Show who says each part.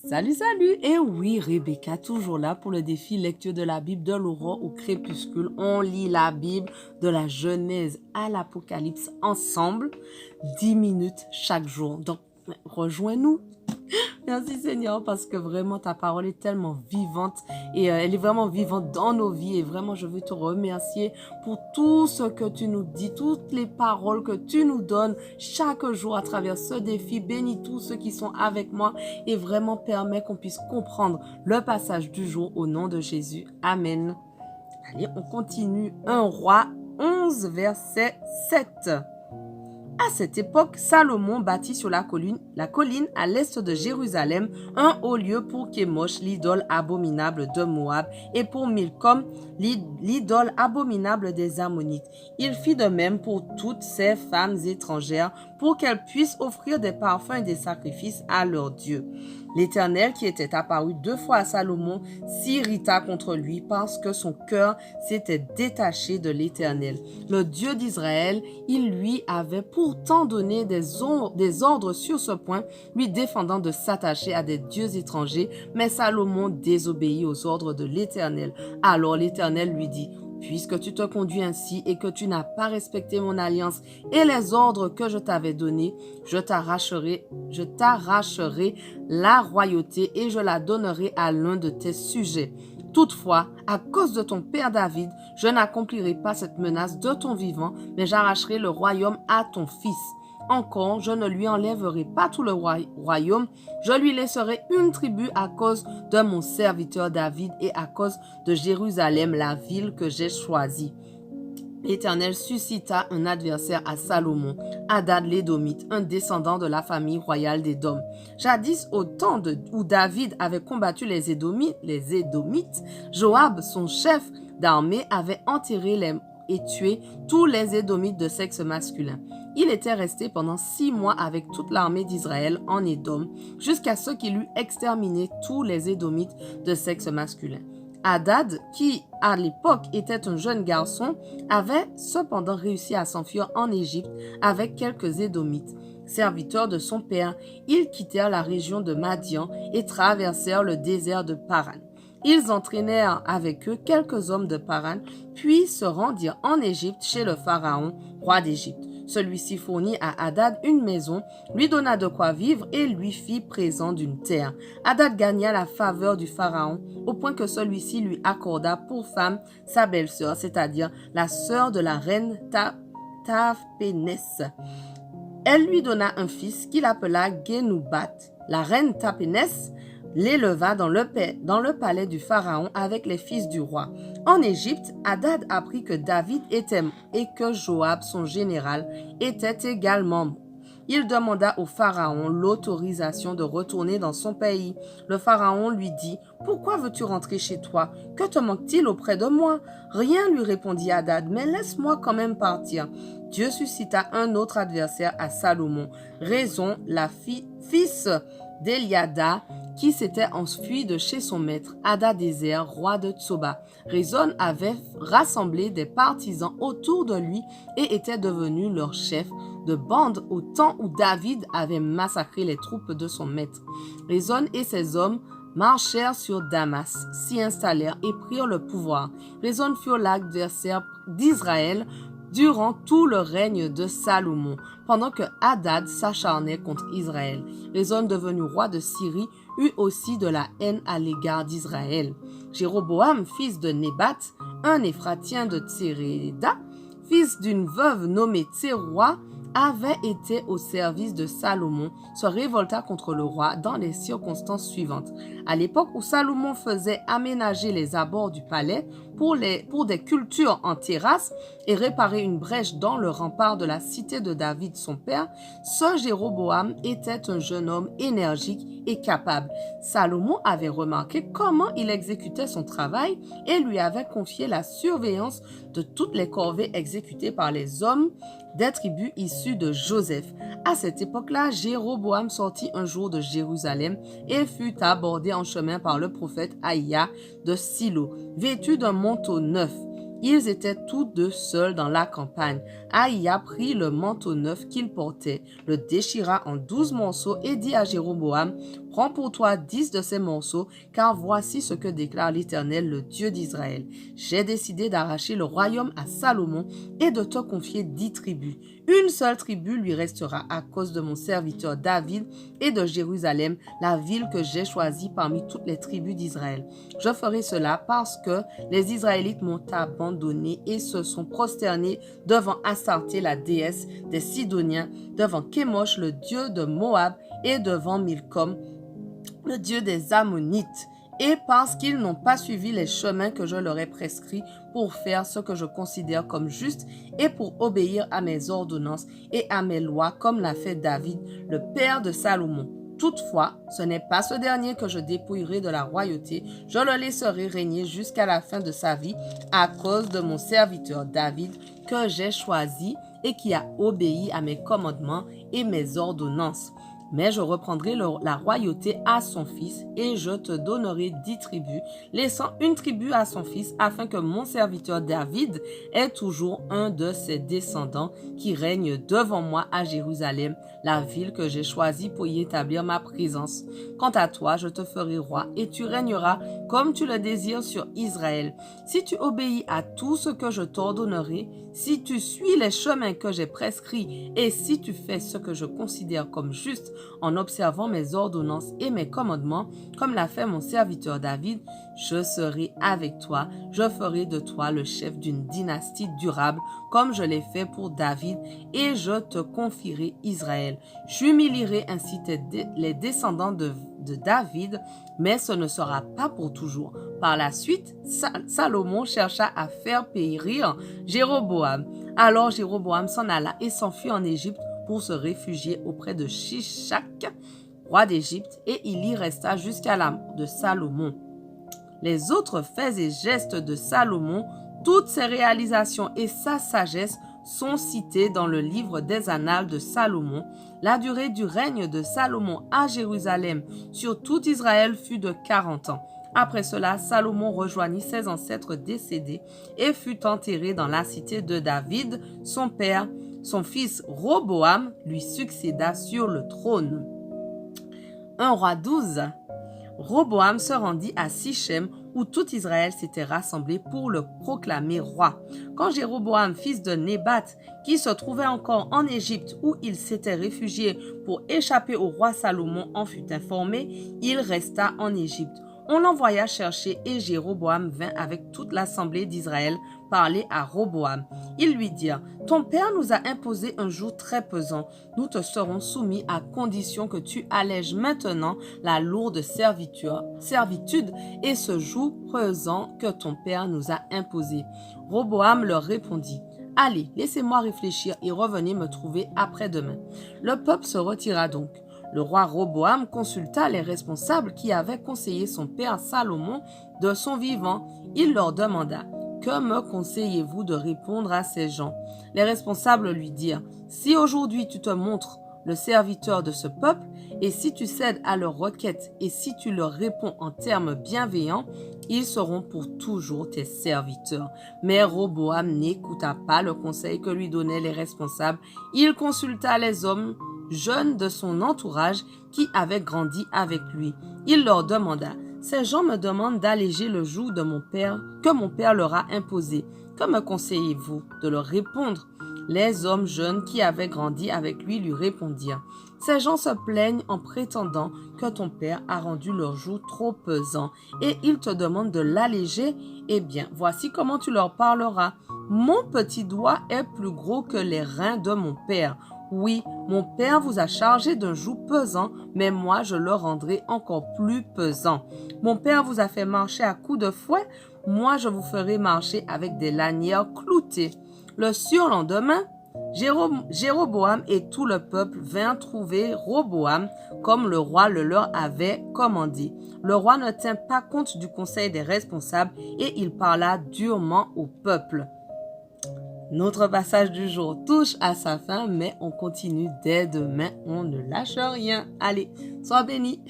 Speaker 1: Salut, salut! Et oui, Rebecca, toujours là pour le défi lecture de la Bible de l'aurore au crépuscule. On lit la Bible de la Genèse à l'Apocalypse ensemble, 10 minutes chaque jour. Donc, rejoins-nous. Merci Seigneur parce que vraiment ta parole est tellement vivante et elle est vraiment vivante dans nos vies et vraiment je veux te remercier pour tout ce que tu nous dis, toutes les paroles que tu nous donnes chaque jour à travers ce défi. Bénis tous ceux qui sont avec moi et vraiment permets qu'on puisse comprendre le passage du jour au nom de Jésus. Amen. Allez, on continue. 1 Roi 11, verset 7. À cette époque, Salomon bâtit sur la colline à l'est de Jérusalem un haut lieu pour Kémosh, l'idole abominable de Moab, et pour Milcom, l'idole abominable des Ammonites. Il fit de même pour toutes ces femmes étrangères, pour qu'elles puissent offrir des parfums et des sacrifices à leur Dieu. L'Éternel, qui était apparu 2 fois à Salomon, s'irrita contre lui parce que son cœur s'était détaché de l'Éternel. Le Dieu d'Israël, il lui avait pourtant donné des ordres sur ce point, lui défendant de s'attacher à des dieux étrangers, mais Salomon désobéit aux ordres de l'Éternel. Alors l'Éternel lui dit: puisque tu te conduis ainsi et que tu n'as pas respecté mon alliance et les ordres que je t'avais donnés, je t'arracherai la royauté et je la donnerai à l'un de tes sujets. Toutefois, à cause de ton père David, je n'accomplirai pas cette menace de ton vivant, mais j'arracherai le royaume à ton fils. Encore, je ne lui enlèverai pas tout le royaume, je lui laisserai une tribu à cause de mon serviteur David et à cause de Jérusalem, la ville que j'ai choisie. L'Éternel suscita un adversaire à Salomon, Hadad l'Édomite, un descendant de la famille royale d'Édom. Jadis, au temps où David avait combattu les Édomites, Joab, son chef d'armée, avait enterré et tué tous les Édomites de sexe masculin. Il était resté pendant 6 mois avec toute l'armée d'Israël en Édom, jusqu'à ce qu'il eût exterminé tous les Édomites de sexe masculin. Hadad, qui à l'époque était un jeune garçon, avait cependant réussi à s'enfuir en Égypte avec quelques Édomites. Serviteurs de son père, ils quittèrent la région de Madian et traversèrent le désert de Paran. Ils entraînèrent avec eux quelques hommes de Paran, puis se rendirent en Égypte chez le Pharaon, roi d'Égypte. Celui-ci fournit à Hadad une maison, lui donna de quoi vivre et lui fit présent d'une terre. Hadad gagna la faveur du Pharaon au point que celui-ci lui accorda pour femme sa belle-sœur, c'est-à-dire la sœur de la reine Taphénès. Elle lui donna un fils qu'il appela Génubat. La reine Taphénès l'éleva dans le palais du Pharaon avec les fils du roi. En Égypte, Hadad apprit que David était et que Joab, son général, était également mort. Il demanda au Pharaon l'autorisation de retourner dans son pays. Le Pharaon lui dit: « Pourquoi veux-tu rentrer chez toi? Que te manque-t-il auprès de moi? » Rien, lui répondit Hadad, mais laisse-moi quand même partir. Dieu suscita un autre adversaire à Salomon, Raison, fils d'Eliada, qui s'était enfui de chez son maître, Hadadézer, roi de Tsoba. Rezon avait rassemblé des partisans autour de lui et était devenu leur chef de bande au temps où David avait massacré les troupes de son maître. Rezon et ses hommes marchèrent sur Damas, s'y installèrent et prirent le pouvoir. Rezon fut l'adversaire d'Israël durant tout le règne de Salomon, pendant que Hadad s'acharnait contre Israël. Rezon, devenu roi de Syrie, eut aussi de la haine à l'égard d'Israël. Jéroboam, fils de Nébat, un Éphratien de Tséréda, fils d'une veuve nommée Tséroua, avait été au service de Salomon, se révolta contre le roi dans les circonstances suivantes. À l'époque où Salomon faisait aménager les abords du palais pour des cultures en terrasse et réparer une brèche dans le rempart de la cité de David, son père, ce Jéroboam était un jeune homme énergique et capable. Salomon avait remarqué comment il exécutait son travail et lui avait confié la surveillance de toutes les corvées exécutées par les hommes des tribus issues de Joseph. À cette époque-là, Jéroboam sortit un jour de Jérusalem et fut abordé en chemin par le prophète Aïa de Silo, vêtu d'un manteau neuf. Ils étaient tous deux seuls dans la campagne. Aïa prit le manteau neuf qu'il portait, le déchira en 12 morceaux et dit à Jéroboam: « Prends pour toi 10 de ces morceaux, car voici ce que déclare l'Éternel, le Dieu d'Israël. J'ai décidé d'arracher le royaume à Salomon et de te confier 10 tribus. Une seule tribu lui restera à cause de mon serviteur David et de Jérusalem, la ville que j'ai choisie parmi toutes les tribus d'Israël. Je ferai cela parce que les Israélites m'ont abandonné et se sont prosternés devant Astarté, la déesse des Sidoniens, devant Kémosh, le dieu de Moab, et devant Milcom, le dieu des Ammonites, et parce qu'ils n'ont pas suivi les chemins que je leur ai prescrits pour faire ce que je considère comme juste et pour obéir à mes ordonnances et à mes lois, comme l'a fait David, le père de Salomon. Toutefois, ce n'est pas ce dernier que je dépouillerai de la royauté, je le laisserai régner jusqu'à la fin de sa vie à cause de mon serviteur David que j'ai choisi et qui a obéi à mes commandements et mes ordonnances. Mais je reprendrai la royauté à son fils et je te donnerai 10 tribus, laissant une tribu à son fils afin que mon serviteur David ait toujours un de ses descendants qui règne devant moi à Jérusalem, la ville que j'ai choisie pour y établir ma présence. Quant à toi, je te ferai roi et tu régneras comme tu le désires sur Israël. Si tu obéis à tout ce que je t'ordonnerai, si tu suis les chemins que j'ai prescrits et si tu fais ce que je considère comme juste en observant mes ordonnances et mes commandements, comme l'a fait mon serviteur David, je serai avec toi, je ferai de toi le chef d'une dynastie durable, comme je l'ai fait pour David, et je te confierai Israël. J'humilierai ainsi les descendants de David, mais ce ne sera pas pour toujours. Par la suite, Salomon chercha à faire périr Jéroboam. Alors Jéroboam s'en alla et s'enfuit en Égypte pour se réfugier auprès de Shishak, roi d'Égypte, et il y resta jusqu'à la mort de Salomon. Les autres faits et gestes de Salomon, toutes ses réalisations et sa sagesse sont cités dans le livre des Annales de Salomon. La durée du règne de Salomon à Jérusalem sur tout Israël fut de 40 ans. Après cela, Salomon rejoignit ses ancêtres décédés et fut enterré dans la cité de David, son père. Son fils Roboam lui succéda sur le trône. 1 Roi 12. Roboam se rendit à Sichem où tout Israël s'était rassemblé pour le proclamer roi. Quand Jéroboam, fils de Nébat, qui se trouvait encore en Égypte où il s'était réfugié pour échapper au roi Salomon, en fut informé, il resta en Égypte. On l'envoya chercher et Jéroboam vint avec toute l'assemblée d'Israël parler à Roboam. Ils lui dirent, « Ton père nous a imposé un joug très pesant. Nous te serons soumis à condition que tu allèges maintenant la lourde servitude et ce joug pesant que ton père nous a imposé. » Roboam leur répondit, « Allez, laissez-moi réfléchir et revenez me trouver après-demain. » Le peuple se retira donc. Le roi Roboam consulta les responsables qui avaient conseillé son père Salomon de son vivant. Il leur demanda, « Que me conseillez-vous de répondre à ces gens ?» Les responsables lui dirent, « Si aujourd'hui tu te montres le serviteur de ce peuple, et si tu cèdes à leurs requêtes, et si tu leur réponds en termes bienveillants, ils seront pour toujours tes serviteurs. » Mais Roboam n'écouta pas le conseil que lui donnaient les responsables. Il consulta les hommes jeunes de son entourage qui avaient grandi avec lui. Il leur demanda, « Ces gens me demandent d'alléger le joug de mon père que mon père leur a imposé. Que me conseillez-vous de leur répondre ?» Les hommes jeunes qui avaient grandi avec lui répondirent, « Ces gens se plaignent en prétendant que ton père a rendu leur joug trop pesant et ils te demandent de l'alléger. Eh bien, voici comment tu leur parleras. Mon petit doigt est plus gros que les reins de mon père. Oui, mon père vous a chargé d'un joug pesant, mais moi je le rendrai encore plus pesant. Mon père vous a fait marcher à coups de fouet, moi je vous ferai marcher avec des lanières cloutées. » Le surlendemain, Jéroboam et tout le peuple vinrent trouver Roboam comme le roi le leur avait commandé. Le roi ne tint pas compte du conseil des responsables et il parla durement au peuple. Notre passage du jour touche à sa fin, mais on continue dès demain. On ne lâche rien. Allez, sois bénis.